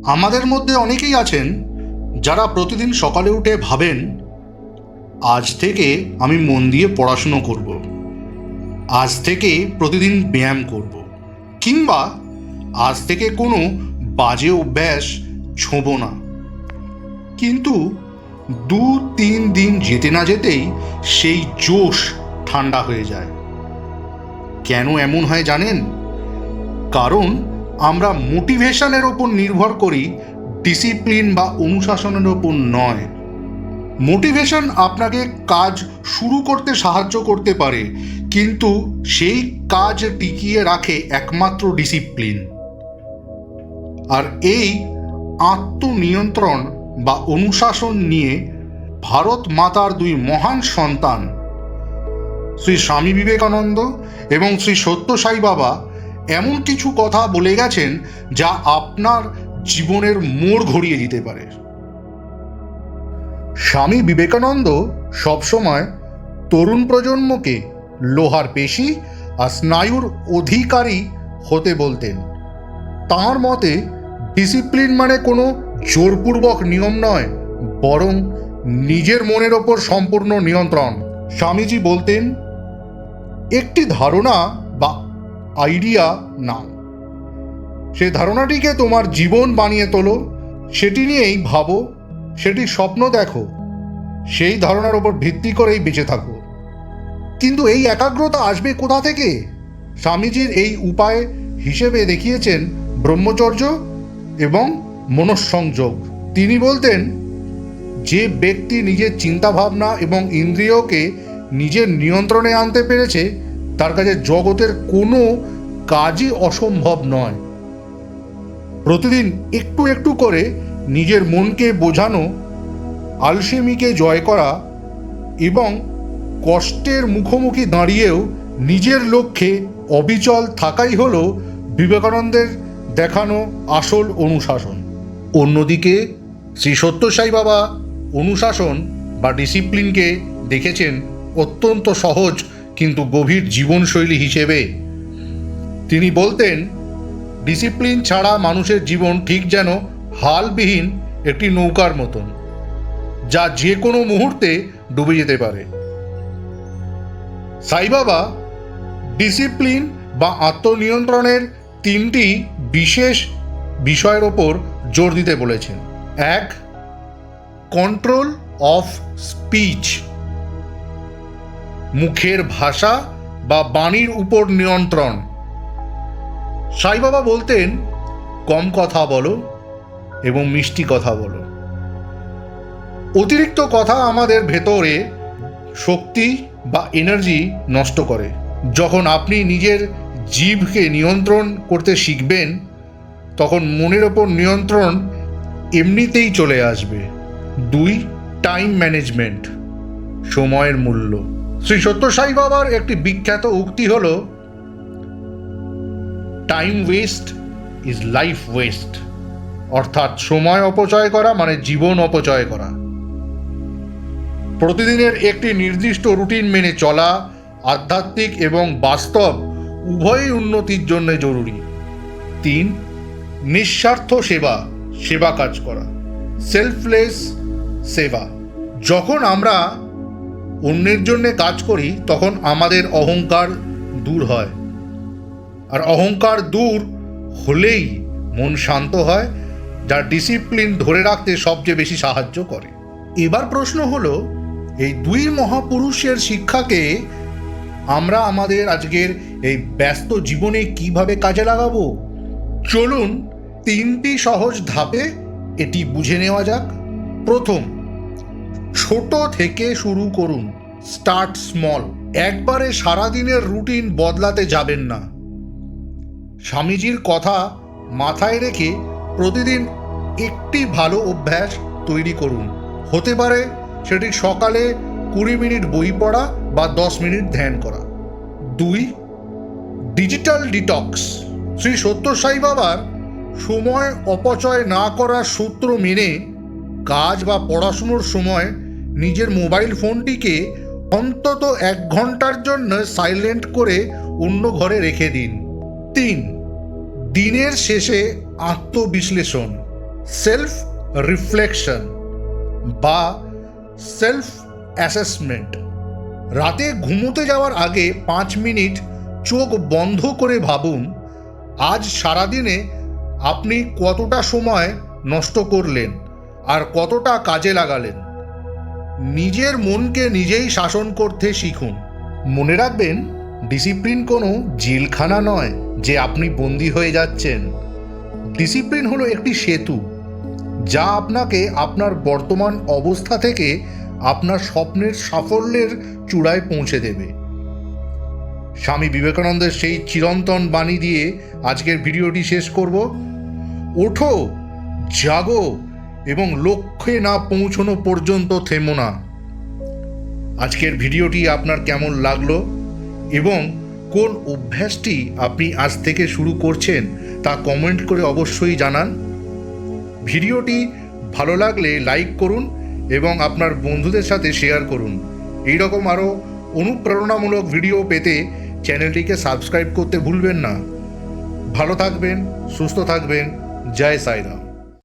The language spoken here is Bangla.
আমাদের মধ্যে অনেকেই আছেন যারা প্রতিদিন সকালে উঠে ভাবেন, আজ থেকে আমি মন দিয়ে পড়াশুনো করব, আজ থেকে প্রতিদিন ব্যায়াম করব, কিংবা আজ থেকে কোনো বাজে অভ্যাস ছোঁব না। কিন্তু 2-3 দিন যেতে না যেতেই সেই জোশ ঠান্ডা হয়ে যায়। কেন এমন হয় জানেন? কারণ আমরা মোটিভেশনের ওপর নির্ভর করি, ডিসিপ্লিন বা অনুশাসনের ওপর নয়। মোটিভেশন আপনাকে কাজ শুরু করতে সাহায্য করতে পারে, কিন্তু সেই কাজ টিকিয়ে রাখে একমাত্র ডিসিপ্লিন। আর এই আত্মনিয়ন্ত্রণ বা অনুশাসন নিয়ে ভারত মাতার দুই মহান সন্তান শ্রী স্বামী বিবেকানন্দ এবং শ্রী সত্য সাই বাবা এমন কিছু কথা বলে গেছেন যা আপনার জীবনের মোড় ঘুরিয়ে দিতে পারে। স্বামী বিবেকানন্দ সবসময় তরুণ প্রজন্মকে লোহার পেশি আর স্নায়ুর অধিকারী হতে বলতেন। তাঁর মতে ডিসিপ্লিন মানে কোনো জোরপূর্বক নিয়ম নয়, বরং নিজের মনের ওপর সম্পূর্ণ নিয়ন্ত্রণ। স্বামীজি বলতেন, একটি ধারণা বা আইডিয়া নাও, সে ধারণাটিকে তোমার জীবন বানিয়ে তোলো, সেটি নিয়েই ভাবো, সেটি স্বপ্ন দেখো, সেই ধারণার ওপর ভিত্তি করেই বেঁচে থাকো। কিন্তু এই একাগ্রতা আসবে কোথা থেকে? স্বামীজির এই উপায় হিসেবে দেখিয়েছেন ব্রহ্মচর্য এবং মনঃসংযোগ। তিনি বলতেন, যে ব্যক্তি নিজের চিন্তাভাবনা এবং ইন্দ্রিয়কে নিজের নিয়ন্ত্রণে আনতে পেরেছে, তার কাছে জগতের কোনো কাজই অসম্ভব নয়। প্রতিদিন একটু একটু করে নিজের মনকে বোঝানো, আলসেমিকে জয় করা এবং কষ্টের মুখোমুখি দাঁড়িয়েও নিজের লক্ষ্যে অবিচল থাকাই হলো বিবেকানন্দের দেখানো আসল অনুশাসন। অন্যদিকে শ্রী সত্য সাই বাবা অনুশাসন বা ডিসিপ্লিনকে দেখেছেন অত্যন্ত সহজ কিন্তু গভীর জীবনশৈলী হিসেবে। তিনি বলতেন, ডিসিপ্লিন ছাড়া মানুষের জীবন ঠিক যেন হালবিহীন একটি নৌকার মতন, যা যে কোনো মুহূর্তে ডুবে যেতে পারে। সাই বাবা ডিসিপ্লিন বা আত্মনিয়ন্ত্রণের 3টি বিশেষ বিষয়ের ওপর জোর দিতে বলেছেন। 1. কন্ট্রোল অফ স্পিচ, মুখের ভাষা বা বাণীর উপর নিয়ন্ত্রণ। সাই বাবা বলতেন, কম কথা বলো এবং মিষ্টি কথা বলো। অতিরিক্ত কথা আমাদের ভেতরে শক্তি বা এনার্জি নষ্ট করে। যখন আপনি নিজের জিভকে নিয়ন্ত্রণ করতে শিখবেন, তখন মনের ওপর নিয়ন্ত্রণ এমনিতেই চলে আসবে। 2. টাইম ম্যানেজমেন্ট, সময়ের মূল্য। শ্রী সত্য সাই বাবার একটি বিখ্যাত উক্তি হল, time waste is life West, অর্থাৎ সময় অপচয় করা মানে জীবন অপচয় করা। প্রতিদিনের একটি নির্দিষ্ট রুটিন মেনে চলা আধ্যাত্মিক এবং বাস্তব উভয়ই উন্নতির জন্য জরুরি। 3. নিঃস্বার্থ সেবা কাজ করা, সেলফলেস সেবা। যখন আমরা অন্যের জন্য কাজ করি, তখন আমাদের অহংকার দূর হয়, আর অহংকার দূর হলেই মন শান্ত হয়, যা ডিসিপ্লিন ধরে রাখতে সবচেয়ে বেশি সাহায্য করে। এবার প্রশ্ন হলো, এই দুই মহাপুরুষের শিক্ষাকে আমরা আমাদের আজকের এই ব্যস্ত জীবনে কিভাবে কাজে লাগাবো? চলুন 3টি সহজ ধাপে এটি বুঝে নেওয়া যাক। প্রথম, ছোট থেকে শুরু করুন, স্টার্ট স্মল। একবারে সারাদিনের রুটিন বদলাতে যাবেন না। স্বামীজির কথা মাথায় রেখে প্রতিদিন একটি ভালো অভ্যাস তৈরি করুন। হতে পারে সেটি সকালে 20 মিনিট বই পড়া বা 10 মিনিট ধ্যান করা। 2. Digital detox. শ্রী সত্য সাই বাবার সময় অপচয় না করার সূত্র মেনে কাজ বা পড়াশুনোর সময় নিজের মোবাইল ফোনটিকে অন্তত 1 ঘন্টার জন্য সাইলেন্ট করে অন্য ঘরে রেখে দিন। 3. দিনের শেষে আত্মবিশ্লেষণ। সেলফ রিফ্লেকশন বা সেলফ অ্যাসেসমেন্ট। রাতে ঘুমোতে যাওয়ার আগে 5 মিনিট চোখ বন্ধ করে ভাবুন, আজ সারাদিনে আপনি কতটা সময় নষ্ট করলেন আর কতটা কাজে লাগালেন। নিজের মনকে নিজেই শাসন করতে শিখুন। মনে রাখবেন, ডিসিপ্লিন কোনো জেলখানা নয় যে আপনি বন্দী হয়ে যাচ্ছেন। ডিসিপ্লিন হলো একটি সেতু যা আপনাকে আপনার বর্তমান অবস্থা থেকে আপনার স্বপ্নের সাফল্যের চূড়ায় পৌঁছে দেবে। স্বামী বিবেকানন্দের সেই চিরন্তন বাণী দিয়ে আজকের ভিডিওটি শেষ করব। ওঠো, জাগো এবং লক্ষ্যে না পৌঁছানো পর্যন্ত থেমো না। আজকের ভিডিওটি আপনার কেমন লাগলো এবং কোন অভ্যাসটি আপনি আজ থেকে শুরু করছেন তা কমেন্ট করে অবশ্যই জানান। ভিডিওটি ভালো লাগলে লাইক করুন এবং আপনার বন্ধুদের সাথে শেয়ার করুন। এই রকম আরও অনুপ্রেরণামূলক ভিডিও পেতে চ্যানেলটিকে সাবস্ক্রাইব করতে ভুলবেন না। ভালো থাকবেন, সুস্থ থাকবেন। জয় সাইরাম।